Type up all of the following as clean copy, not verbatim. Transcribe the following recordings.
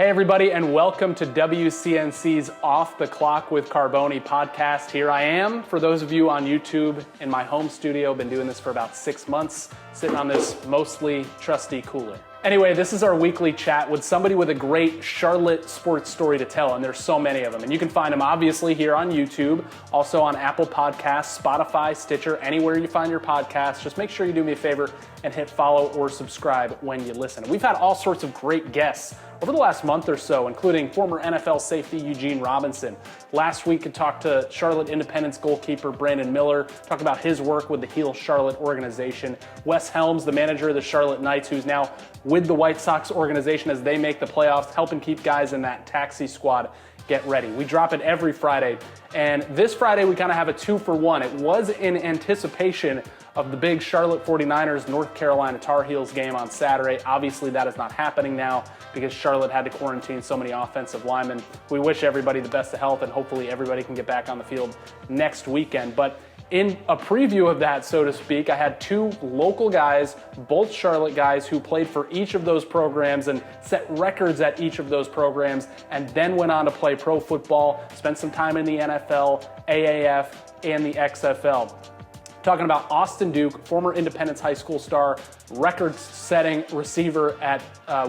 Hey everybody, and welcome to WCNC's Off the Clock with Carboni podcast. Here I am, for those of you on YouTube, in my home studio. Been doing this for about 6 months, sitting on this mostly trusty cooler. Anyway, this is our weekly chat with somebody with a great Charlotte sports story to tell, and there's so many of them. And you can find them obviously here on YouTube, also on Apple Podcasts, Spotify, Stitcher, anywhere you find your podcasts. Just make sure you do me a favor and hit follow or subscribe when you listen. We've had all sorts of great guests over the last month or so, including former NFL safety Eugene Robinson. Last week, we talked to Charlotte Independence goalkeeper Brandon Miller, talked about his work with the Heal Charlotte organization. Wes Helms, the manager of the Charlotte Knights, who's now with the White Sox organization as they make the playoffs, helping keep guys in that taxi squad get ready. We drop it every Friday, and this Friday we kind of have a 2-for-1. It was in anticipation of the big Charlotte 49ers North Carolina Tar Heels game on Saturday. Obviously that is not happening now because Charlotte had to quarantine so many offensive linemen. We wish everybody the best of health, and hopefully everybody can get back on the field next weekend. But in a preview of that, so to speak, I had two local guys, both Charlotte guys, who played for each of those programs and set records at each of those programs, and then went on to play pro football, spent some time in the NFL, AAF, and the XFL. Talking about Austin Duke, former Independence High School star, record-setting receiver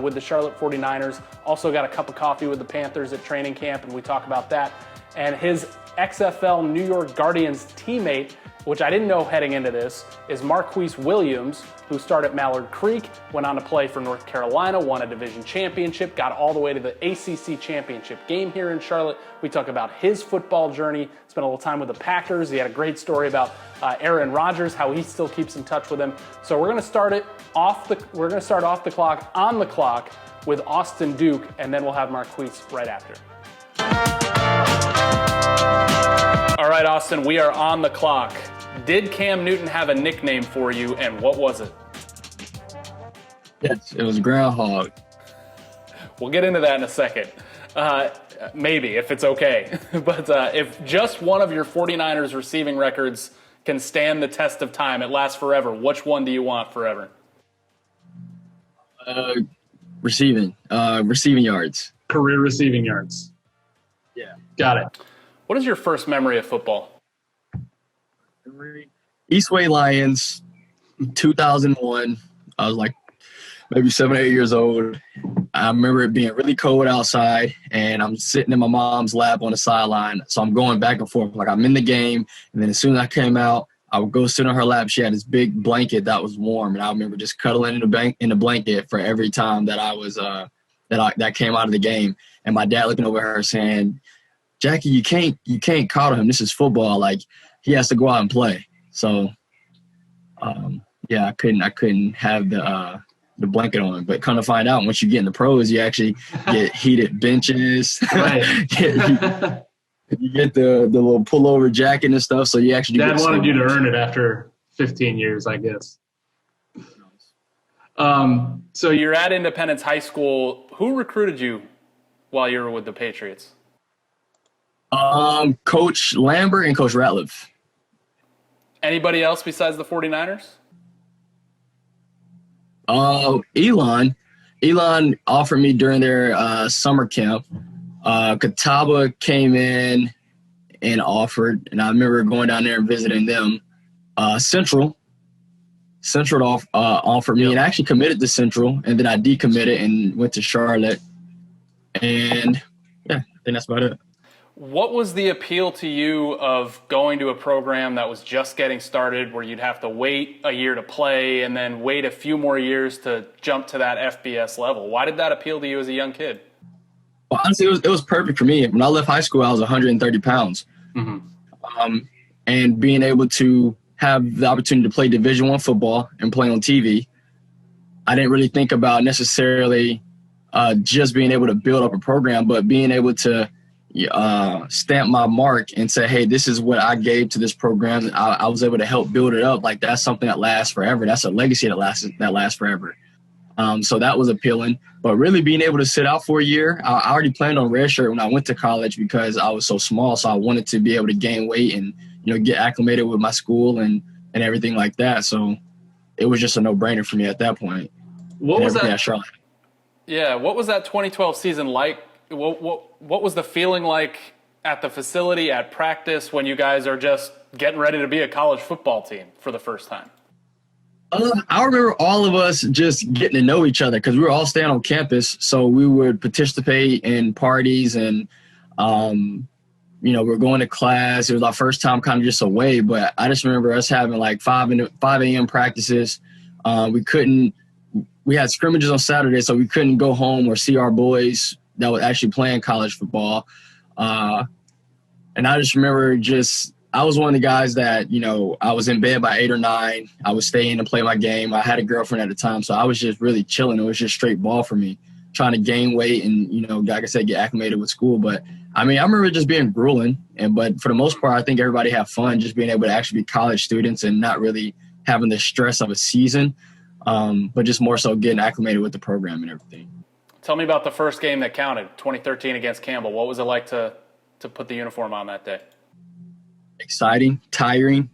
with the Charlotte 49ers. Also got a cup of coffee with the Panthers at training camp, and we talk about that. And his XFL New York Guardians teammate, which I didn't know heading into this, is Marquise Williams, who started at Mallard Creek, went on to play for North Carolina, won a division championship, got all the way to the ACC Championship game here in Charlotte. We talk about his football journey, spent a little time with the Packers. He had a great story about Aaron Rodgers, how he still keeps in touch with him. So we're going to start off the clock, on the clock, with Austin Duke, and then we'll have Marquise right after. All right, Austin, we are on the clock. Did Cam Newton have a nickname for you, and what was it? Yes, it was Groundhog. We'll get into that in a second. Maybe, if it's okay. But if just one of your 49ers receiving records can stand the test of time, it lasts forever, which one do you want forever? Receiving yards. Career receiving yards. Yeah. Got it. What is your first memory of football? Eastway Lions, 2001. I was like maybe 7 or 8 years old. I remember it being really cold outside, and I'm sitting in my mom's lap on the sideline. So I'm going back and forth. Like, I'm in the game, and then as soon as I came out, I would go sit on her lap. She had this big blanket that was warm, and I remember just cuddling in the blanket for every time that I was that came out of the game. And my dad looking over her saying, "Jackie, you can't coddle him. This is football. Like, he has to go out and play." So, yeah, I couldn't have the blanket on. But come to find out, once you get in the pros, you actually get heated benches. Right. You get the little pullover jacket and stuff. So you actually Dad wanted you to earn it after 15 years, I guess. So you're at Independence High School. Who recruited you while you were with the Patriots? Coach Lambert and Coach Ratliff. Anybody else besides the 49ers? Elon offered me during their summer camp. Catawba came in and offered, and I remember going down there and visiting them. Central offered me, and I actually committed to Central, and then I decommitted and went to Charlotte. And yeah, I think that's about it. What was the appeal to you of going to a program that was just getting started, where you'd have to wait a year to play and then wait a few more years to jump to that FBS level? Why did that appeal to you as a young kid? Well, honestly, it was perfect for me. When I left high school, I was 130 pounds. Mm-hmm. And being able to have the opportunity to play Division I football and play on TV, I didn't really think about necessarily just being able to build up a program, but being able to stamp my mark and say, hey, this is what I gave to this program. I was able to help build it up. Like, that's something that lasts forever. That's a legacy that lasts forever. So that was appealing. But really being able to sit out for a year, I already planned on redshirt when I went to college because I was so small. So I wanted to be able to gain weight and, get acclimated with my school and everything like that. So it was just a no-brainer for me at that point. What was that? Charlotte. Yeah, what was that 2012 season like? What was the feeling like at the facility, at practice, when you guys are just getting ready to be a college football team for the first time? I remember all of us just getting to know each other because we were all staying on campus. So we would participate in parties and, we're going to class. It was our first time kind of just away. But I just remember us having like 5 a.m. practices. We had scrimmages on Saturday, so we couldn't go home or see our boys that were actually playing college football. And I just remember I was one of the guys that, I was in bed by 8 or 9. I would stay in and play my game. I had a girlfriend at the time, so I was just really chilling. It was just straight ball for me, trying to gain weight and, like I said, get acclimated with school. But, I remember it just being grueling. But for the most part, I think everybody had fun just being able to actually be college students and not really having the stress of a season, but just more so getting acclimated with the program and everything. Tell me about the first game that counted, 2013 against Campbell. What was it like to put the uniform on that day? Exciting, tiring.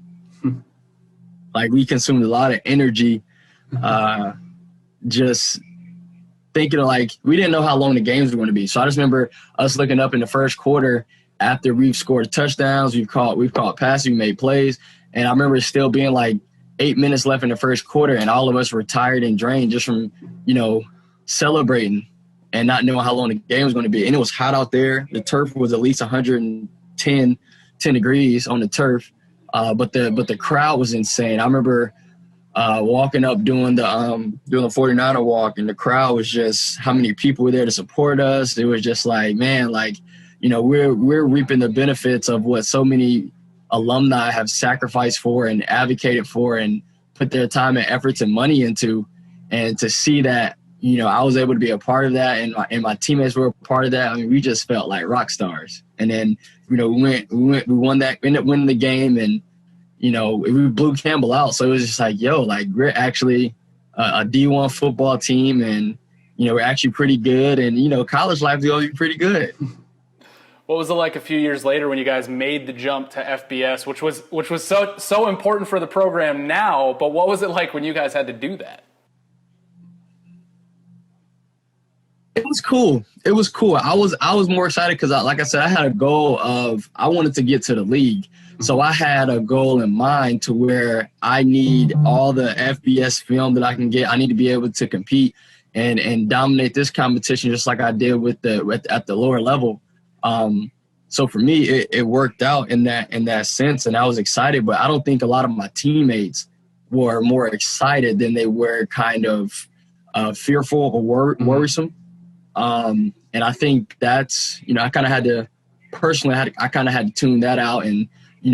Like, we consumed a lot of energy. Just thinking of, we didn't know how long the games were going to be. So I just remember us looking up in the first quarter after we've scored touchdowns, we've caught passes, we made plays. And I remember still being 8 minutes left in the first quarter, and all of us were tired and drained just from, celebrating and not knowing how long the game was going to be. And it was hot out there. The turf was at least 110 degrees on the turf, but the crowd was insane. I remember walking up doing the 49er walk, and the crowd was just, how many people were there to support us. It was just we're reaping the benefits of what so many alumni have sacrificed for and advocated for and put their time and efforts and money into. And to see that, I was able to be a part of that, and my teammates were a part of that. We just felt like rock stars. And then, we won that, ended up winning the game, and, we blew Campbell out. So it was just we're actually a D1 football team, and, we're actually pretty good. And, college life is going to be pretty good. What was it like a few years later when you guys made the jump to FBS, which was so important for the program now, but what was it like when you guys had to do that? It was cool. I was more excited because, like I said, I had a goal of, I wanted to get to the league. So I had a goal in mind to where I need all the FBS film that I can get. I need to be able to compete and dominate this competition just like I did at the lower level. So for me, it worked out in that sense, and I was excited. But I don't think a lot of my teammates were more excited than they were kind of fearful or worrisome. And I think that's, I kind of had to personally, I kind of had to tune that out and,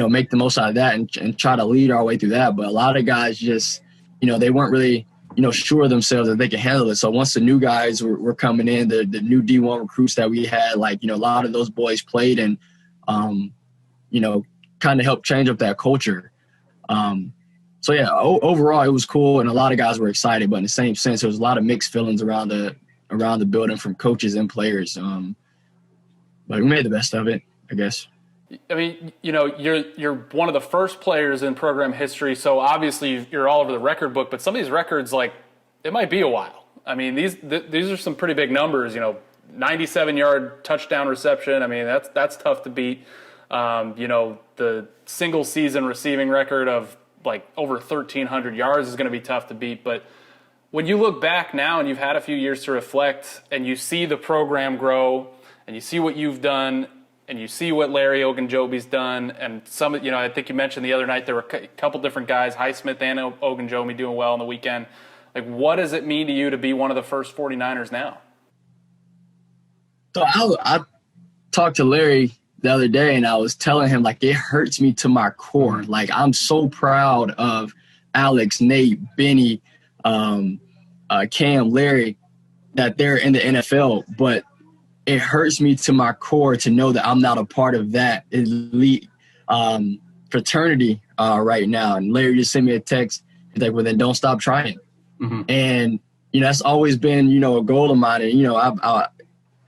make the most out of that and try to lead our way through that. But a lot of guys just, they weren't really, sure of themselves that they could handle it. So once the new guys were coming in, the new D1 recruits that we had, a lot of those boys played and, kind of helped change up that culture. So yeah, overall it was cool, and a lot of guys were excited, but in the same sense, there was a lot of mixed feelings around the building from coaches and players. But we made the best of it, I guess. You're one of the first players in program history, so obviously you're all over the record book, but some of these records, it might be a while. These are some pretty big numbers, 97-yard touchdown reception. That's tough to beat. The single season receiving record of over 1,300 yards is going to be tough to beat. But when you look back now and you've had a few years to reflect and you see the program grow and you see what you've done and you see what Larry Ogunjobi's done, and some, I think you mentioned the other night there were a couple different guys, Highsmith and Ogunjobi, doing well on the weekend. What does it mean to you to be one of the first 49ers now? So I talked to Larry the other day, and I was telling him, it hurts me to my core. I'm so proud of Alex, Nate, Benny, Cam, Larry, that they're in the NFL, but it hurts me to my core to know that I'm not a part of that elite fraternity right now. And Larry just sent me a text. He's like, well, then don't stop trying. Mm-hmm. And, that's always been, a goal of mine. And,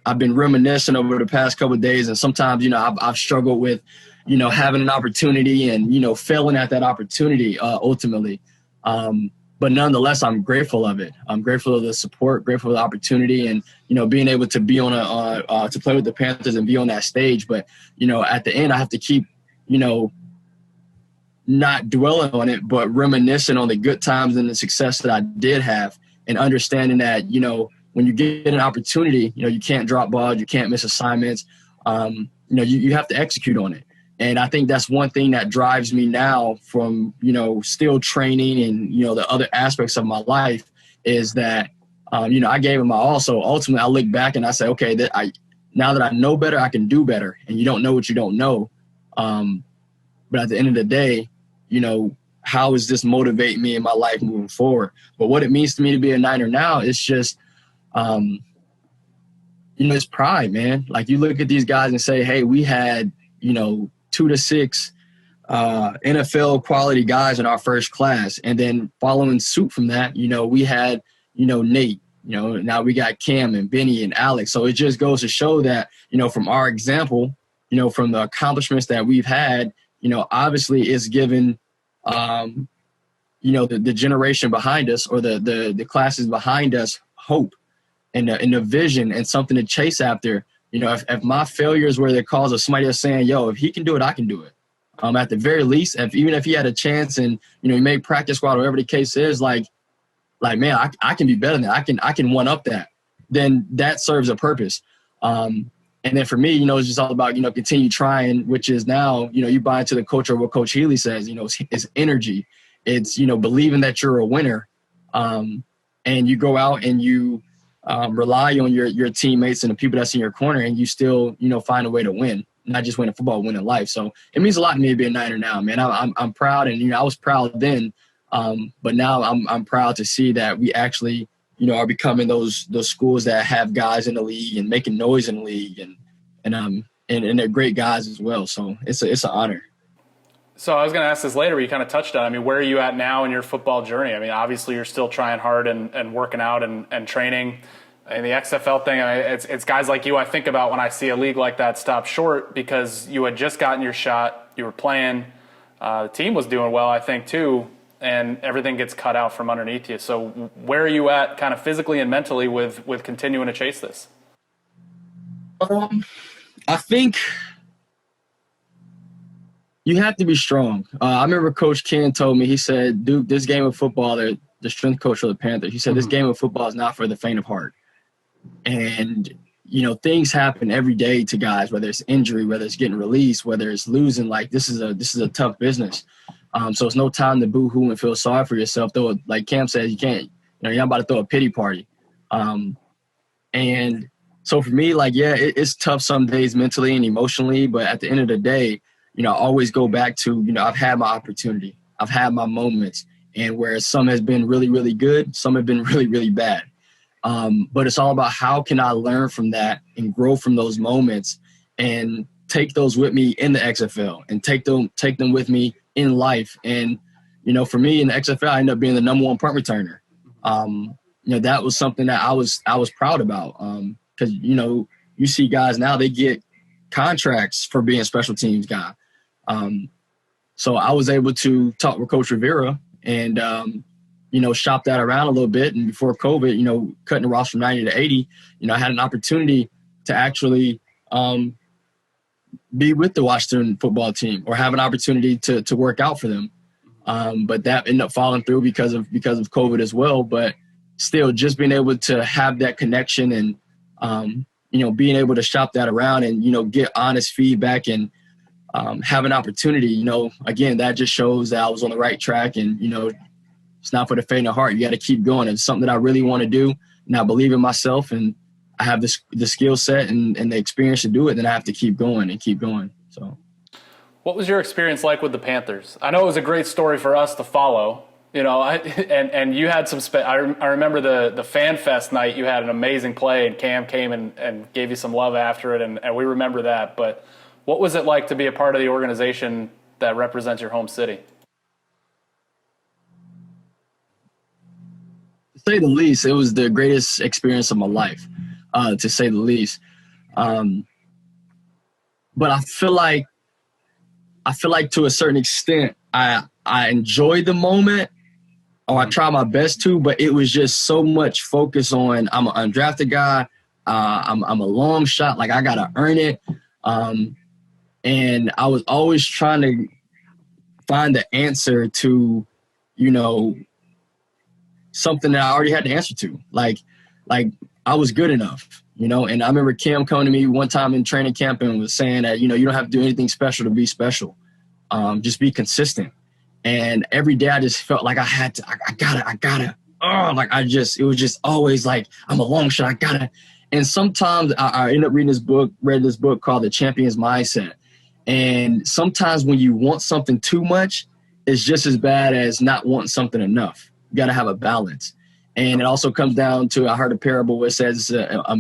I've been reminiscing over the past couple of days. And sometimes, I've struggled with, having an opportunity and, failing at that opportunity ultimately. But but nonetheless, I'm grateful of it. I'm grateful of the support, grateful for the opportunity, and being able to be on to play with the Panthers and be on that stage. But at the end, I have to keep not dwelling on it, but reminiscing on the good times and the success that I did have, and understanding that when you get an opportunity, you can't drop balls, you can't miss assignments. You have to execute on it. And I think that's one thing that drives me now from, still training and, the other aspects of my life is that, I gave it my all. So ultimately I look back and I say, okay, now that I know better, I can do better. And you don't know what you don't know. But at the end of the day, how does this motivate me in my life moving forward? But what it means to me to be a Niner now, it's just, it's pride, man. Like you look at these guys and say, hey, we had, 2 to 6 NFL quality guys in our first class. And then following suit from that, we had, Nate, now we got Cam and Benny and Alex. So it just goes to show that, from our example, from the accomplishments that we've had, obviously it's given, the generation behind us or the classes behind us hope and the vision and something to chase after. If my failures were the cause of somebody else saying, yo, if he can do it, I can do it. At the very least, even if he had a chance and, he made practice squad, whatever the case is, like, man, I can be better than that. I can one up that. Then that serves a purpose. And then for me, it's just all about, continue trying, which is now, you buy into the culture of what Coach Healy says, it's energy. It's, believing that you're a winner. And you go out and you rely on your teammates and the people that's in your corner, and you still, find a way to win, not just win a football, win in life. So it means a lot to me to be a Niner now, man. I'm proud, and, I was proud then, but now I'm proud to see that we actually, are becoming those schools that have guys in the league and making noise in the league, and they're great guys as well. So it's an honor. So I was going to ask this later, but you kind of touched on it. Where are you at now in your football journey? Obviously you're still trying hard and working out and training. And the XFL thing, it's guys like you I think about when I see a league like that stop short, because you had just gotten your shot, you were playing, the team was doing well, I think, too, and everything gets cut out from underneath you. So where are you at kind of physically and mentally with continuing to chase this? I think you have to be strong. I remember Coach Ken told me, he said, Duke, this game of football, the strength coach for the Panthers, he said, this game of football is not for the faint of heart. And, things happen every day to guys, whether it's injury, whether it's getting released, whether it's losing. Like, this is a tough business. So it's no time to boo-hoo and feel sorry for yourself. Though, like Cam says, you can't, you're not about to throw a pity party. And so for me, it's tough some days mentally and emotionally, but at the end of the day, I always go back to, I've had my opportunity. I've had my moments, and where some has been really, really good, some have been really, really bad. But it's all about how can I learn from that and grow from those moments and take those with me in the XFL and take them with me in life. And, for me in the XFL, I ended up being the #1 punt returner. That was something that I was proud about. Because, you see guys now, they get contracts for being a special teams guy. So I was able to talk with Coach Rivera and, shop that around a little bit. And before COVID, cutting the roster from 90 to 80, I had an opportunity to actually be with the Washington football team or have an opportunity to work out for them. But that ended up falling through because of COVID as well. But still, just being able to have that connection and, being able to shop that around and, get honest feedback and have an opportunity, again, that just shows that I was on the right track. And, it's not for the faint of heart. You got to keep going. It's something that I really want to do, and I believe in myself, and I have the skill set and the experience to do it. Then I have to keep going and keep going. So, what was your experience like with the Panthers? I know it was a great story for us to follow. And you had some I remember the Fan Fest night. You had an amazing play, and Cam came and gave you some love after it, and we remember that. But what was it like to be a part of the organization that represents your home city? To say the least, it was the greatest experience of my life, to say the least. But I feel like to a certain extent, I enjoyed the moment, I tried my best to, but it was just so much focus on I'm an undrafted guy. I'm a long shot. Like, I got to earn it. And I was always trying to find the answer to, something that I already had the answer to. Like I was good enough, and I remember Cam coming to me one time in training camp and was saying that, you don't have to do anything special to be special. Just be consistent. And every day I just felt like I gotta. It was just always like, I'm a long shot. I gotta. And sometimes I end up read this book called The Champion's Mindset. And sometimes when you want something too much, it's just as bad as not wanting something enough. You got to have a balance. And it also comes down to, I heard a parable where it says a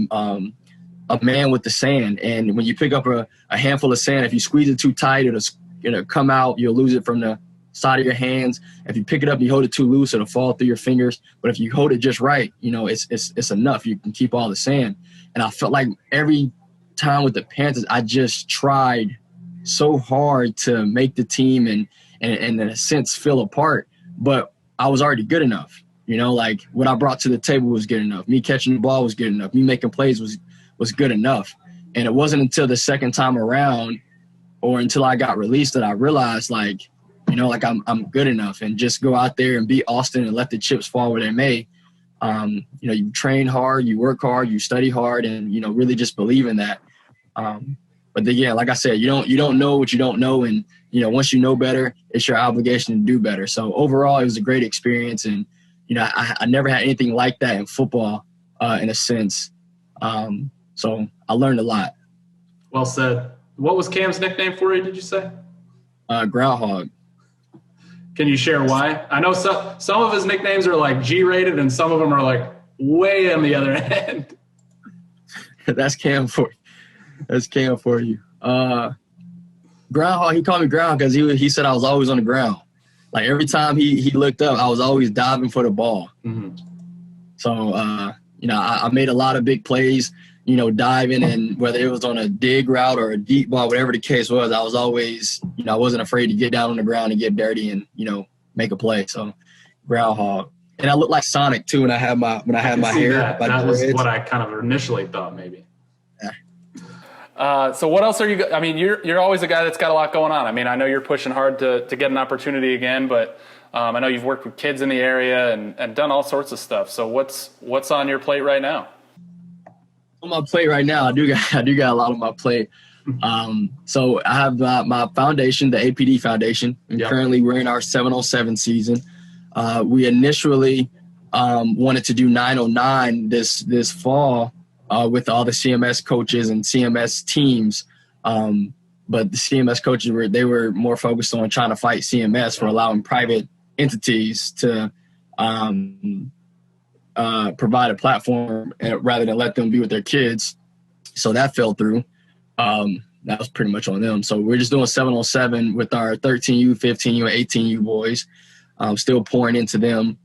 man with the sand. And when you pick up a handful of sand, if you squeeze it too tight, it'll come out. You'll lose it from the side of your hands. If you pick it up, you hold it too loose, it'll fall through your fingers. But if you hold it just right, it's enough. You can keep all the sand. And I felt like every time with the Panthers, I just tried so hard to make the team and in a sense feel a part, but I was already good enough. Like what I brought to the table was good enough. Me catching the ball was good enough. Me making plays was good enough. And it wasn't until the second time around or until I got released that I realized I'm good enough, and just go out there and beat Austin and let the chips fall where they may. You train hard, you work hard, you study hard, and, really just believe in that. But again, like I said, you don't know what you don't know. And, once you know better, it's your obligation to do better. So overall, it was a great experience. And, I never had anything like that in football in a sense. So I learned a lot. Well said. What was Cam's nickname for you, did you say? Groundhog. Can you share why? I know some of his nicknames are like G-rated and some of them are like way on the other end. That's Cam for you. Groundhog, he called me Groundhog because he said I was always on the ground. Like every time he looked up, I was always diving for the ball. Mm-hmm. So, I made a lot of big plays, diving, and whether it was on a dig route or a deep ball, whatever the case was, I was always, I wasn't afraid to get down on the ground and get dirty and, make a play. So Groundhog. And I looked like Sonic too when I had my hair. That was what I kind of initially thought maybe. So what else are you? I mean, you're always a guy that's got a lot going on. I mean, I know you're pushing hard to get an opportunity again, but I know you've worked with kids in the area and done all sorts of stuff. So what's on your plate right now? On my plate right now, I do got a lot on my plate. So I have my foundation, the APD Foundation, and currently we're in our 707 season. We initially wanted to do 909 this fall. With all the CMS coaches and CMS teams. But the CMS coaches were more focused on trying to fight CMS for allowing private entities to provide a platform rather than let them be with their kids. So that fell through. That was pretty much on them. So we're just doing 707 with our 13U, 15U, and 18U boys, still pouring into them.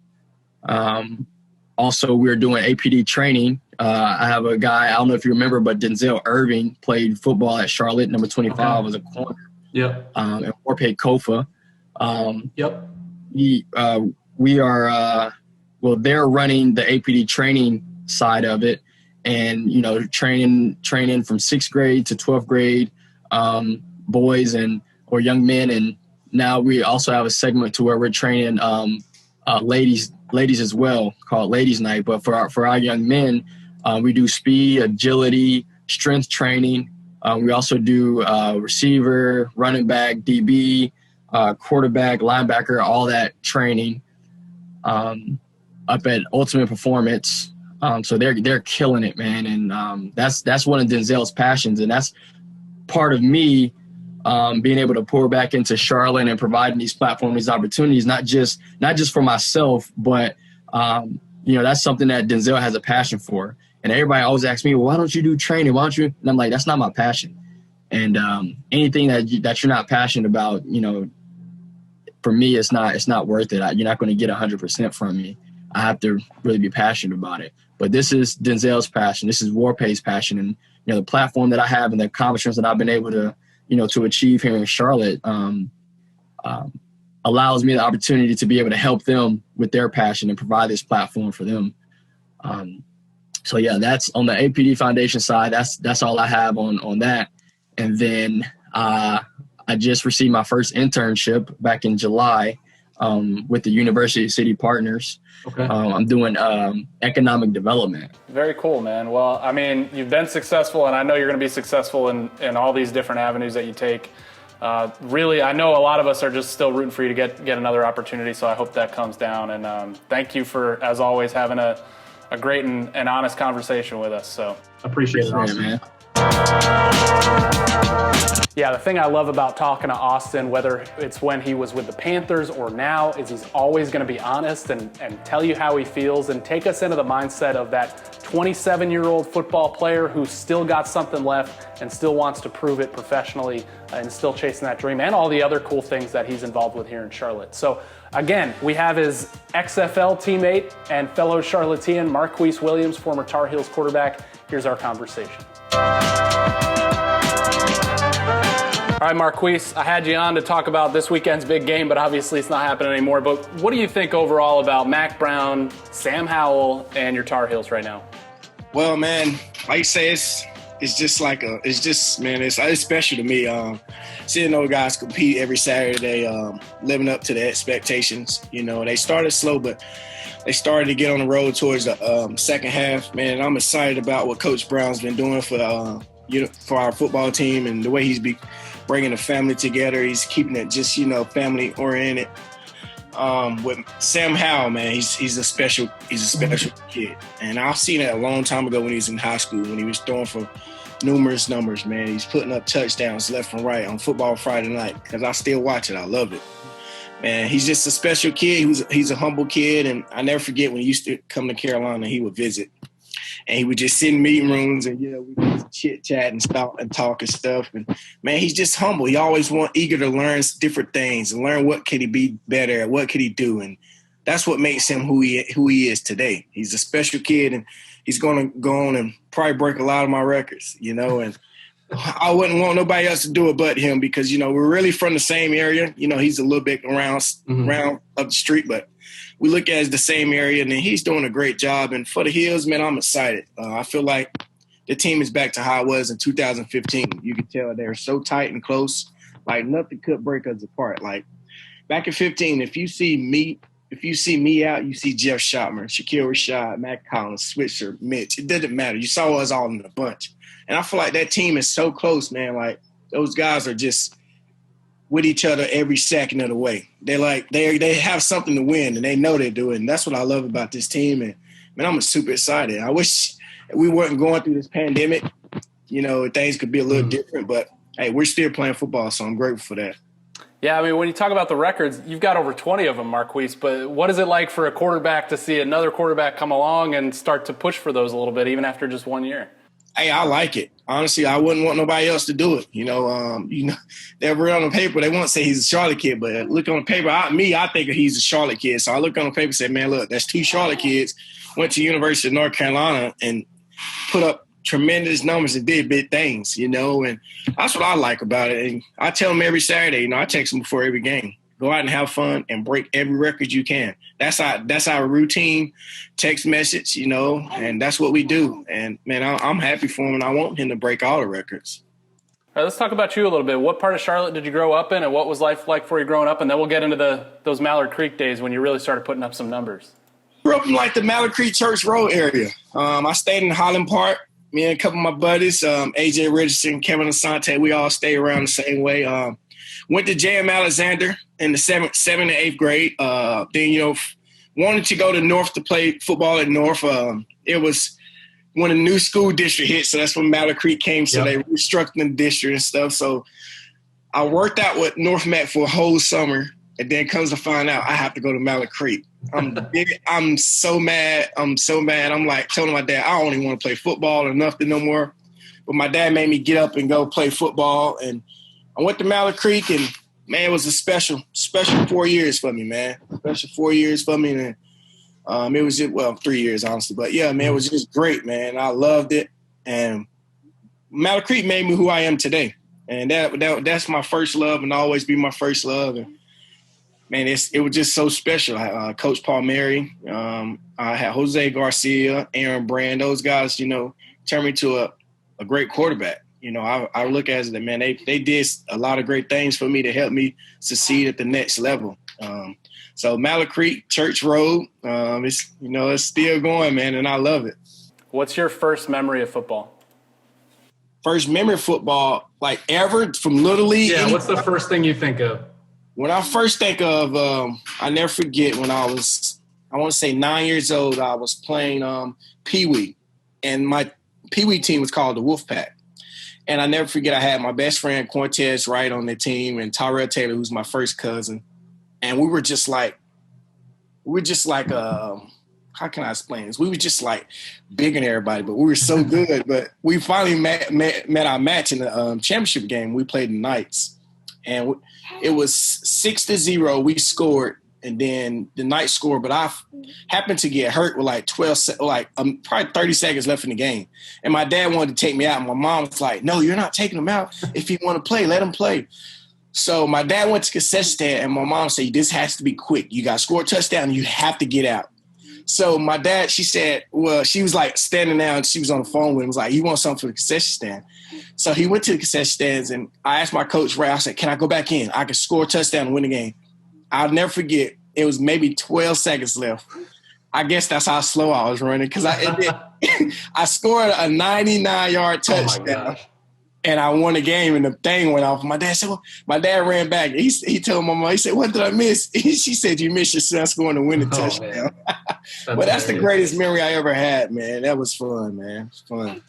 Also, we're doing APD training. I have a guy, I don't know if you remember, but Denzel Irving played football at Charlotte, number 25, as a corner. Yep. And Warpaid Kofa. Yep. We are, they're running the APD training side of it, and, training from 6th grade to 12th grade boys or young men. And now we also have a segment to where we're training ladies as well, called Ladies Night. But for our young men, we do speed, agility, strength training. We also do receiver, running back, DB, quarterback, linebacker, all that training up at Ultimate Performance. So they're killing it, man. And that's one of Denzel's passions. And that's part of me being able to pour back into Charlotte and providing these platforms, these opportunities, not just for myself, but that's something that Denzel has a passion for. And everybody always asks me, well, why don't you do training? Why don't you? And I'm like, that's not my passion. And anything that you're not passionate about, for me, it's not worth it. You're not going to get 100% from me. I have to really be passionate about it. But this is Denzel's passion. This is Warpaid's passion. And, the platform that I have and the accomplishments that I've been able to, to achieve here in Charlotte, allows me the opportunity to be able to help them with their passion and provide this platform for them. So yeah, that's on the APD Foundation side. That's all I have on that. And then I just received my first internship back in July with the University City Partners. Okay. I'm doing economic development. Very cool, man. Well, I mean, you've been successful, and I know you're going to be successful in all these different avenues that you take. Really, I know a lot of us are just still rooting for you to get another opportunity, so I hope that comes down. And thank you for, as always, having a great and honest conversation with us. So Appreciate it, Yeah, man. yeah, the thing I love about talking to Austin, whether it's when he was with the Panthers or now, is he's always going to be honest and tell you how he feels and take us into the mindset of that 27-year-old football player who's still got something left and still wants to prove it professionally and still chasing that dream, and all the other cool things that he's involved with here in Charlotte. So again, we have his XFL teammate and fellow Charlottean, Marquise Williams, former Tar Heels quarterback. Here's our conversation. All right, Marquise, I had you on to talk about this weekend's big game, but obviously it's not happening anymore. But what do you think overall about Mac Brown, Sam Howell, and your Tar Heels right now? Well, man, like you say, it's special to me. Seeing those guys compete every Saturday, living up to the expectations. You know, they started slow, but they started to get on the road towards the second half. Man, I'm excited about what Coach Brown's been doing for our football team and the way he's bringing the family together. He's keeping it just, family oriented. With Sam Howell, man, he's a special kid. And I've seen it a long time ago when he was in high school, when he was throwing for numerous numbers, man. He's putting up touchdowns left and right on Football Friday night, because I still watch it. I love it. Man, he's just a special kid. He's a humble kid, and I never forget when he used to come to Carolina, he would visit. And he would just sit in meeting rooms and, we would chit-chat and talk and stuff. And, man, he's just humble. He always eager to learn different things and learn what could he be better at, what could he do. And that's what makes him who he is today. He's a special kid, and he's going to go on and probably break a lot of my records, and I wouldn't want nobody else to do it but him, because, we're really from the same area. He's a little bit around up the street, but we look at it as the same area, and then he's doing a great job. And for the Heels, man, I'm excited. I feel like the team is back to how it was in 2015. You can tell they're so tight and close, like nothing could break us apart. Like back in 15, if you see me out, you see Jeff Schottmer, Shaquille Rashad, Matt Collins, Switzer, Mitch. It doesn't matter. You saw us all in a bunch. And I feel like that team is so close, man. Like those guys are just with each other every second of the way. They have something to win, and they know they do it. And that's what I love about this team. And, man, I'm super excited. I wish we weren't going through this pandemic. Things could be a little different. But, hey, we're still playing football, so I'm grateful for that. Yeah, I mean, when you talk about the records, you've got over 20 of them, Marquise. But what is it like for a quarterback to see another quarterback come along and start to push for those a little bit, even after just 1 year? Hey, I like it. Honestly, I wouldn't want nobody else to do it. They're real on the paper. They won't say he's a Charlotte kid, but look on the paper. I think he's a Charlotte kid. So I look on the paper and say, man, look, that's two Charlotte kids, went to University of North Carolina and put up tremendous numbers and did big things, and that's what I like about it. And I tell them every Saturday, I text them before every game, go out and have fun and break every record you can. That's our routine text message, and that's what we do. And, man, I'm happy for him, and I want him to break all the records. All right, let's talk about you a little bit. What part of Charlotte did you grow up in, and what was life like for you growing up? And then we'll get into those Mallard Creek days when you really started putting up some numbers. Grew up in, the Mallard Creek Church Road area. I stayed in Highland Park. Me and a couple of my buddies, AJ Richardson, Kevin Asante, we all stay around the same way. Went to J.M. Alexander in the 7th and 8th grade. Then, wanted to go to North to play football at North. It was when a new school district hit, so that's when Mallard Creek came. So They restructured the district and stuff. So I worked out with North Mac for a whole summer, and then comes to find out I have to go to Mallard Creek. I'm so mad. I'm like telling my dad, I don't even want to play football or nothing no more. But my dad made me get up and go play football. And I went to Mallard Creek, and, man, it was a special 4 years for me, man. Special 4 years for me. And it was just, 3 years, honestly. But, yeah, man, it was just great, man. I loved it. And Mallard Creek made me who I am today. And that's my first love and always be my first love. And man, it was just so special. Coach Paul Mary, I had Jose Garcia, Aaron Brand, those guys, turned me to a great quarterback. I look at it, man, they did a lot of great things for me to help me succeed at the next level. So Mallard Creek, Church Road, it's still going, man, and I love it. What's your first memory of football? First memory of football, like ever, from Little League? Yeah, what's the first thing you think of? When I first think of, I never forget when I was, I want to say 9 years old, I was playing Pee Wee, and my Pee Wee team was called the Wolfpack. And I never forget I had my best friend Cortez Wright on the team and Tyrell Taylor, who's my first cousin. And we were just like, how can I explain this? We were just like bigger than everybody, but we were so good. But we finally met our match in the championship game. We played the Knights. And it was 6-0. We scored, and then the Knights scored. But I happened to get hurt with like probably 30 seconds left in the game. And my dad wanted to take me out. And my mom was like, "No, you're not taking him out. If you want to play, let him play." So my dad went to concession stand, and my mom said, "This has to be quick. You got to score a touchdown, and you have to get out." So my dad, she said, well, she was like standing there, and she was on the phone with him. Was like, "You want something for the concession stand?" So he went to the concession stands, and I asked my coach, Ray, I said, "Can I go back in? I can score a touchdown and win the game." I'll never forget. It was maybe 12 seconds left. I guess that's how slow I was running, because I scored a 99-yard touchdown. And I won the game, and the thing went off. My dad said, well, my dad ran back. He told my mom, he said, "What did I miss?" She said, "You missed your son scoring a winning touchdown." But that's the greatest memory I ever had, man. That was fun, man. It was fun.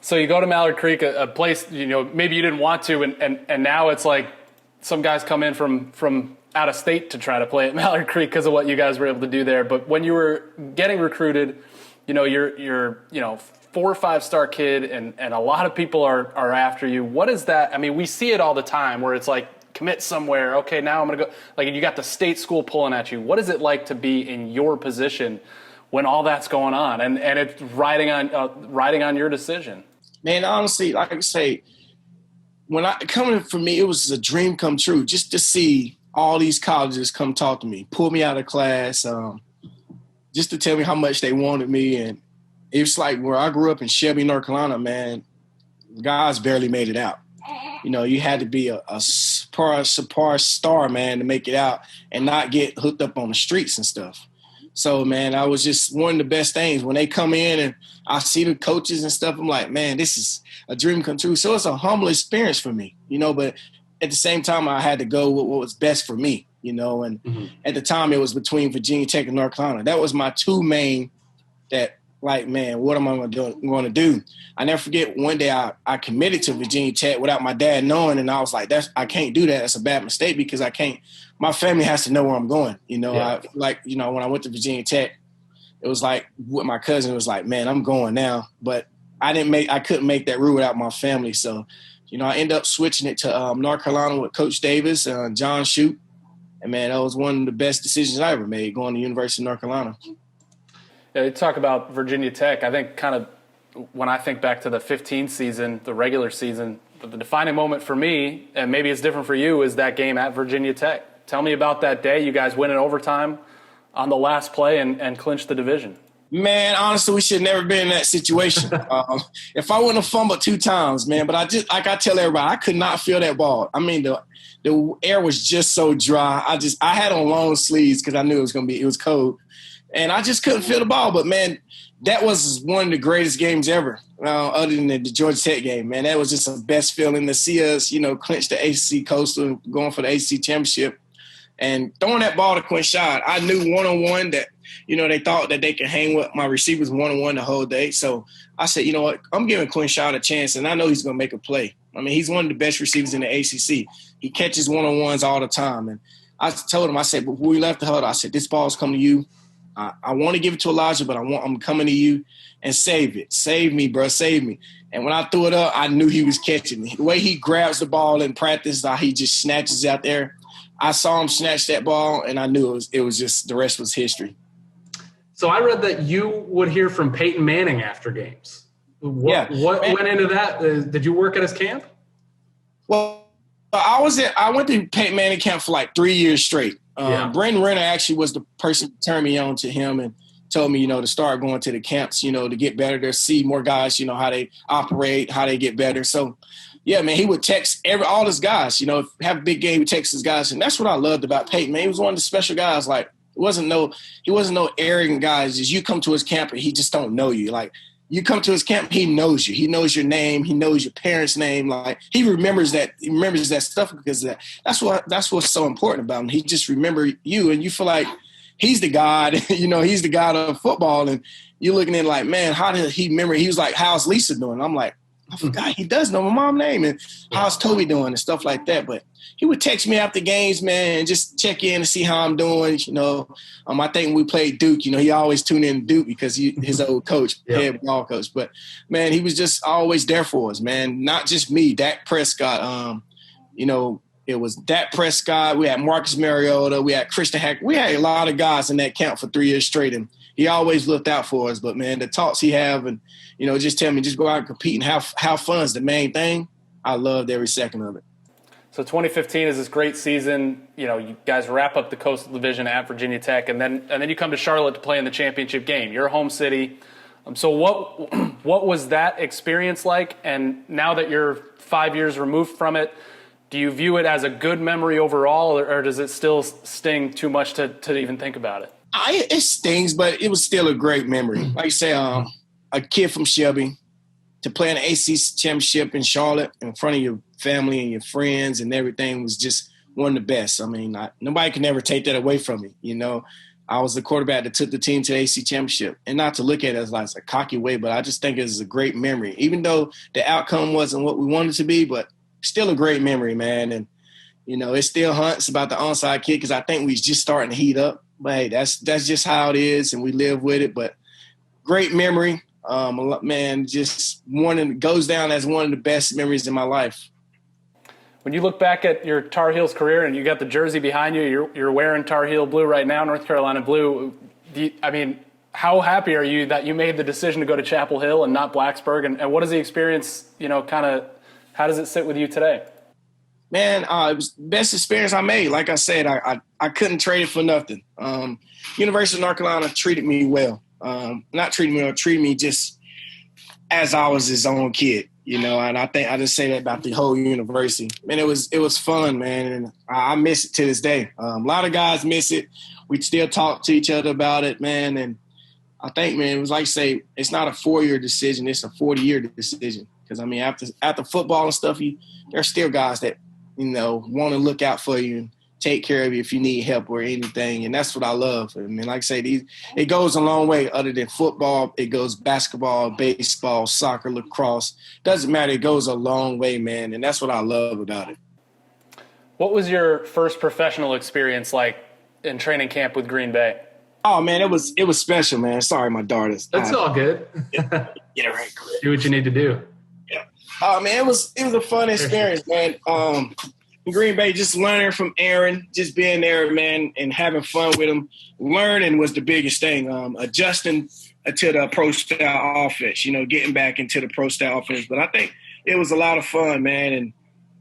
So you go to Mallard Creek, a place, maybe you didn't want to, and now it's like some guys come in from out of state to try to play at Mallard Creek because of what you guys were able to do there. But when you were getting recruited, you're 4 or 5 star kid, and a lot of people are after you. What is that? I mean, we see it all the time where it's like, commit somewhere. Okay, now I'm going to go. Like, you got the state school pulling at you. What is it like to be in your position when all that's going on and it's riding on your decision? Man, honestly, like I say, coming for me, it was a dream come true just to see all these colleges come talk to me, pull me out of class, just to tell me how much they wanted me. And it's like where I grew up in Shelby, North Carolina, man, guys barely made it out. You had to be a subpar star, man, to make it out and not get hooked up on the streets and stuff. So, man, I was just one of the best things. When they come in and I see the coaches and stuff, I'm like, man, this is a dream come true. So it's a humble experience for me, but at the same time, I had to go with what was best for me, and at the time it was between Virginia Tech and North Carolina. That was my two main that, like, man, what am I going to do? I never forget one day I committed to Virginia Tech without my dad knowing, and I was like, I can't do that. That's a bad mistake because I can't. My family has to know where I'm going. Yeah. When I went to Virginia Tech, it was like with my cousin, it was like, man, I'm going now. But I couldn't make that rule without my family. So, I ended up switching it to North Carolina with Coach Davis, John Shute. And, man, that was one of the best decisions I ever made, going to University of North Carolina. Yeah, you talk about Virginia Tech. I think kind of when I think back to the 15 season, the regular season, the defining moment for me, and maybe it's different for you, is that game at Virginia Tech. Tell me about that day. You guys win in overtime on the last play and clinch the division. Man, honestly, we should have never been in that situation. If I wouldn't have fumbled 2 times, man, but I tell everybody, I could not feel that ball. I mean, the air was just so dry. I had on long sleeves because I knew it was cold. And I just couldn't feel the ball. But, man, that was one of the greatest games ever, other than the Georgia Tech game, man. That was just the best feeling to see us, clinch the ACC Coastal, going for the ACC Championship. And throwing that ball to Quinshad, I knew one-on-one that, they thought that they could hang with my receivers one-on-one the whole day. So I said, you know what, I'm giving Quinshad a chance, and I know he's going to make a play. I mean, he's one of the best receivers in the ACC. He catches one-on-ones all the time. And I told him, I said, before we left the huddle, I said, this ball's coming to you. I want to give it to Elijah, but I'm coming to you and save it. Save me, bro. Save me. And when I threw it up, I knew he was catching me. The way he grabs the ball in practice, how he just snatches out there. I saw him snatch that ball, and I knew it was just the rest was history. So I read that you would hear from Peyton Manning after games. What went into that? Did you work at his camp? Well, I went to Peyton Manning camp for like 3 years straight. Brandon Renner actually was the person who turned me on to him and told me, to start going to the camps, to get better, to see more guys, how they operate, how they get better. So, yeah, man, he would text all his guys, if have a big game, he would text his guys. And that's what I loved about Peyton, man. He was one of the special guys. Like, he wasn't no arrogant guys. Just you come to his camp and he just don't know you. Like, you come to his camp, he knows you. He knows your name. He knows your parents' name. Like, he remembers that. He remembers that stuff because of that. That's what's so important about him. He just remember you, and you feel like he's the God. He's the God of football, and you're looking at it like, man, how did he remember? He was like, "How's Lisa doing?" I'm like, I forgot he does know my mom's name, and how's Toby doing and stuff like that. But he would text me after games, man, and just check in to see how I'm doing. I think when we played Duke, he always tuned in to Duke because his old coach, head ball coach. But man, he was just always there for us, man. Not just me, Dak Prescott. It was Dak Prescott. We had Marcus Mariota. We had Christian Hack. We had a lot of guys in that camp for 3 years straight, and he always looked out for us. But man, the talks he have and just tell me just go out and compete and have fun is the main thing. I loved every second of it. So 2015 is this great season. You guys wrap up the Coastal Division at Virginia Tech, and then you come to Charlotte to play in the championship game. Your home city. So what was that experience like? And now that you're 5 years removed from it, do you view it as a good memory overall, or does it still sting too much to even think about it? It stings, but it was still a great memory. Like you say, a kid from Shelby to play in the ACC Championship in Charlotte in front of your family and your friends and everything was just one of the best. I mean, nobody can ever take that away from me. I was the quarterback that took the team to the ACC Championship. And not to look at it as like a cocky way, but I just think it's a great memory. Even though the outcome wasn't what we wanted it to be, but still a great memory, man. And, it still hunts about the onside kick because I think we just starting to heat up. But, hey, that's just how it is, and we live with it. But great memory. Man, just goes down as one of the best memories in my life. When you look back at your Tar Heels career and you got the jersey behind you, you're wearing Tar Heel blue right now, North Carolina blue. How happy are you that you made the decision to go to Chapel Hill and not Blacksburg? And what is the experience, how does it sit with you today? Man, it was the best experience I made. Like I said, I couldn't trade it for nothing. University of North Carolina treated me well. Not treated me well, treated me just as I was his own kid, and I think I just say that about the whole university. Man, it was fun, man, and I miss it to this day. A lot of guys miss it. We still talk to each other about it, man, and I think, man, it was like you say, it's not a 4-year decision, it's a 40-year decision. Because, after football and stuff, there's still guys that, want to look out for you and take care of you if you need help or anything. And that's what I love. Like I say, it goes a long way other than football. It goes basketball, baseball, soccer, lacrosse. Doesn't matter. It goes a long way, man. And that's what I love about it. What was your first professional experience like in training camp with Green Bay? Oh, man, it was special, man. Sorry, my daughters. That's all good. Get it right, quick. Do what you need to do. Yeah. Oh, man, it was a fun experience, man. In Green Bay, just learning from Aaron, just being there, man, and having fun with him. Learning was the biggest thing. Adjusting to the pro-style offense, getting back into the pro-style offense. But I think it was a lot of fun, man.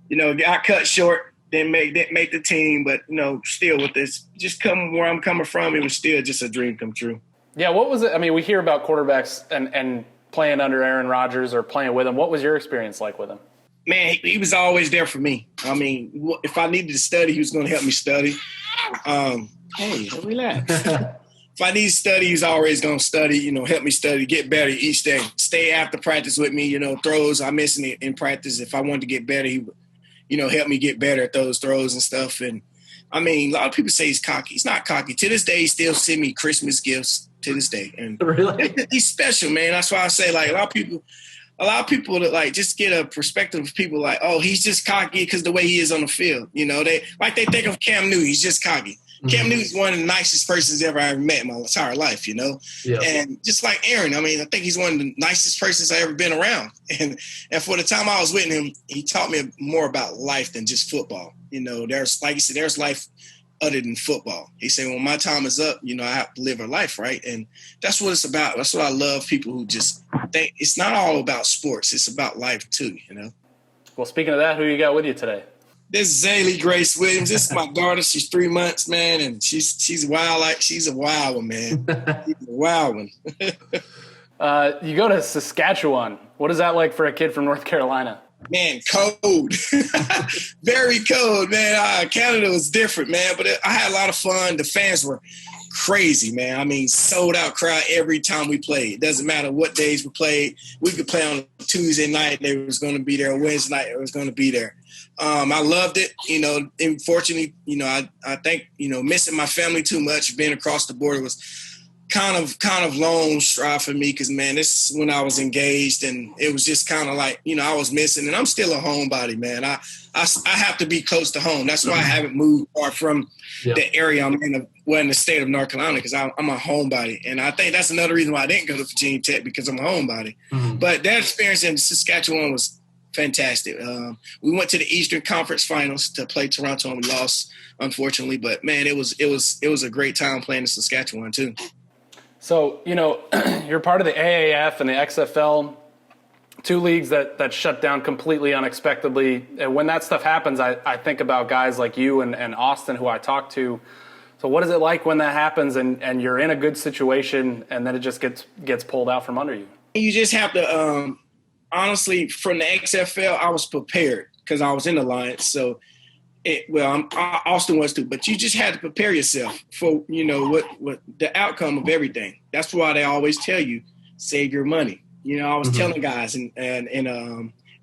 And, got cut short, didn't make the team. But, still with this, just coming where I'm coming from, it was still just a dream come true. Yeah, what was it? We hear about quarterbacks and playing under Aaron Rodgers or playing with him. What was your experience like with him? Man, he was always there for me. If I needed to study, he was going to help me study. Hey, relax. If I need to study, he's always going to study, help me study, get better each day. Stay after practice with me, throws I missing it in practice. If I wanted to get better, he would, help me get better at those throws and stuff. And, a lot of people say he's cocky. He's not cocky. To this day, he still send me Christmas gifts to this day. And really? He's special, man. That's why I say, like, a lot of people that like just get a perspective of people like, oh, he's just cocky because the way he is on the field. They think of Cam Newton, he's just cocky. Mm-hmm. Cam Newton's one of the nicest persons ever I've met in my entire life, Yep. And just like Aaron, I think he's one of the nicest persons I've ever been around. And for the time I was with him, he taught me more about life than just football. There's, like he said, there's life other than football. He said, when my time is up, I have to live a life, right? And that's what it's about. That's what I love, people who just think it's not all about sports. It's about life too, Well, speaking of that, who you got with you today? This is Zaylee Grace Williams. This is my daughter. She's 3 months, man, and she's wild. Like she's a wild one, man. She's a wild one. You go to Saskatchewan. What is that like for a kid from North Carolina? Man, cold. Very cold, man. Canada was different, man, but I had a lot of fun. The fans were crazy, man. I mean, sold out crowd every time we played. It doesn't matter what days we played. We could play on a Tuesday night, they was going to be there. Wednesday night, it was going to be there. I loved it. You know, unfortunately, you know, I think, you know, missing my family too much, being across the border was kind of long stride for me because, man, this is when I was engaged and it was just kind of like, you know, I was missing. And I'm still a homebody, man. I have to be close to home. That's why I haven't moved far from the area I'm in, in the state of North Carolina, because I'm a homebody. And I think that's another reason why I didn't go to Virginia Tech, because I'm a homebody. Mm-hmm. But that experience in Saskatchewan was fantastic. We went to the Eastern Conference Finals to play Toronto and we lost, unfortunately. But, man, it was a great time playing in Saskatchewan too. So, you know, you're part of the AAF and the XFL, two leagues that shut down completely unexpectedly. And when that stuff happens, I think about guys like you and Austin, who I talked to. So what is it like when that happens and you're in a good situation and then it just gets pulled out from under you? You just have to, honestly, from the XFL, I was prepared because I was in the Alliance. So, Austin was too, but you just had to prepare yourself for, you know, what the outcome of everything. That's why they always tell you, save your money. You know, I was telling guys in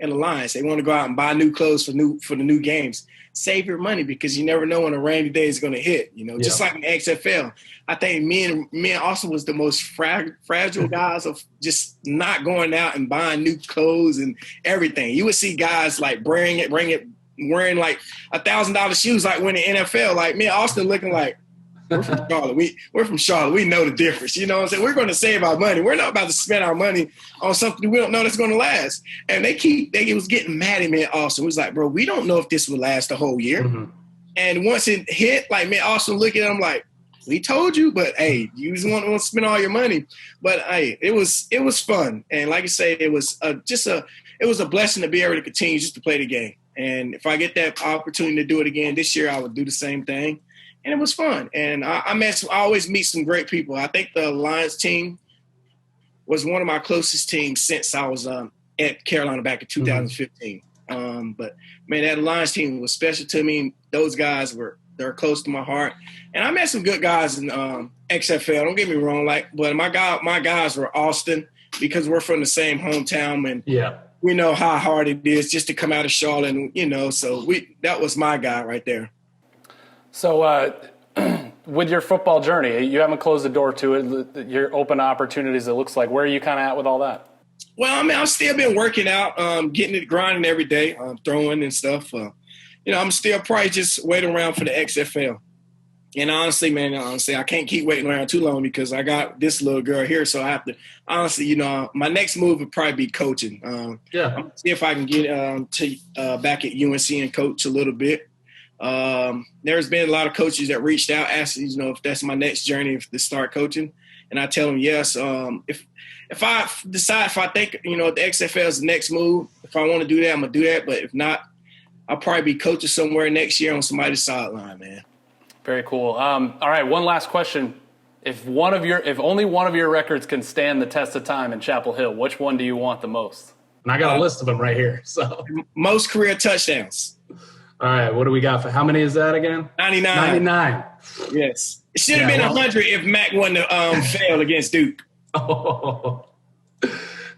Alliance, they want to go out and buy new clothes for the new games. Save your money because you never know when a rainy day is going to hit. You know, just like in the XFL, I think me and Austin was the most fragile guys of just not going out and buying new clothes and everything. You would see guys like bring it. Wearing like $1,000 shoes, like when the NFL, like me and Austin looking like, we're from Charlotte. We're from Charlotte. We know the difference. You know what I'm saying? We're going to save our money. We're not about to spend our money on something we don't know that's going to last. And they was getting mad at me and Austin. We was like, bro, we don't know if this will last the whole year. Mm-hmm. And once it hit, like me and Austin looking at him like, we told you, but hey, you just want to spend all your money. But hey, it was fun. And like I say, it was a blessing to be able to continue just to play the game. And if I get that opportunity to do it again this year, I would do the same thing. And it was fun. And I always meet some great people. I think the Alliance team was one of my closest teams since I was at Carolina back in 2015. But, man, that Alliance team was special to me. Those guys they're close to my heart. And I met some good guys in XFL. Don't get me wrong. But my guys were Austin because we're from the same hometown. And we know how hard it is just to come out of Charlotte, and, you know, so that was my guy right there. So with your football journey, you haven't closed the door to it. You're open to opportunities, it looks like. Where are you kind of at with all that? Well, I mean, I've still been working out, getting it grinding every day, throwing and stuff. You know, I'm still probably just waiting around for the XFL. And honestly, I can't keep waiting around too long because I got this little girl here. So I have to, honestly, you know, my next move would probably be coaching. I'm gonna see if I can get back at UNC and coach a little bit. There's been a lot of coaches that reached out, asking, you know, if that's my next journey to start coaching. And I tell them yes. If I decide, if I think, you know, the XFL is the next move, if I want to do that, I'm going to do that. But if not, I'll probably be coaching somewhere next year on somebody's sideline, man. Very cool. All right, one last question. If only one of your records can stand the test of time in Chapel Hill, which one do you want the most? And I got a list of them right here. So most career touchdowns. All right, what do we got? How many is that again? 99. 99. Yes. It should have been 100 if Mac wouldn't have failed against Duke. Oh.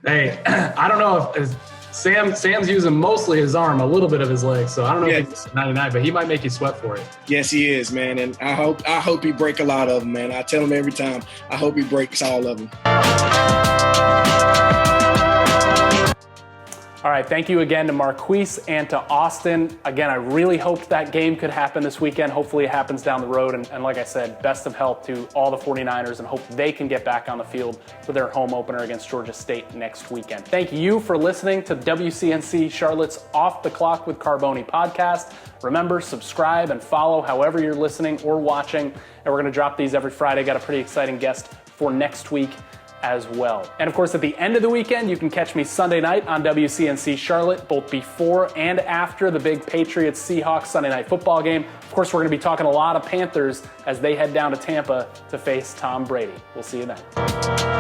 Hey, I don't know if Sam's using mostly his arm, a little bit of his leg, so I don't know if he's 99, but he might make you sweat for it. Yes, he is, man, and I hope he break a lot of them, man. I tell him every time, I hope he breaks all of them. All right, thank you again to Marquise and to Austin. Again, I really hoped that game could happen this weekend. Hopefully it happens down the road. And like I said, best of health to all the 49ers and hope they can get back on the field for their home opener against Georgia State next weekend. Thank you for listening to WCNC Charlotte's Off the Clock with Carboni podcast. Remember, subscribe and follow however you're listening or watching. And we're going to drop these every Friday. Got a pretty exciting guest for next week. as well. And of course, at the end of the weekend, you can catch me Sunday night on WCNC Charlotte, both before and after the big Patriots-Seahawks Sunday night football game. Of course, we're going to be talking a lot of Panthers as they head down to Tampa to face Tom Brady. We'll see you then.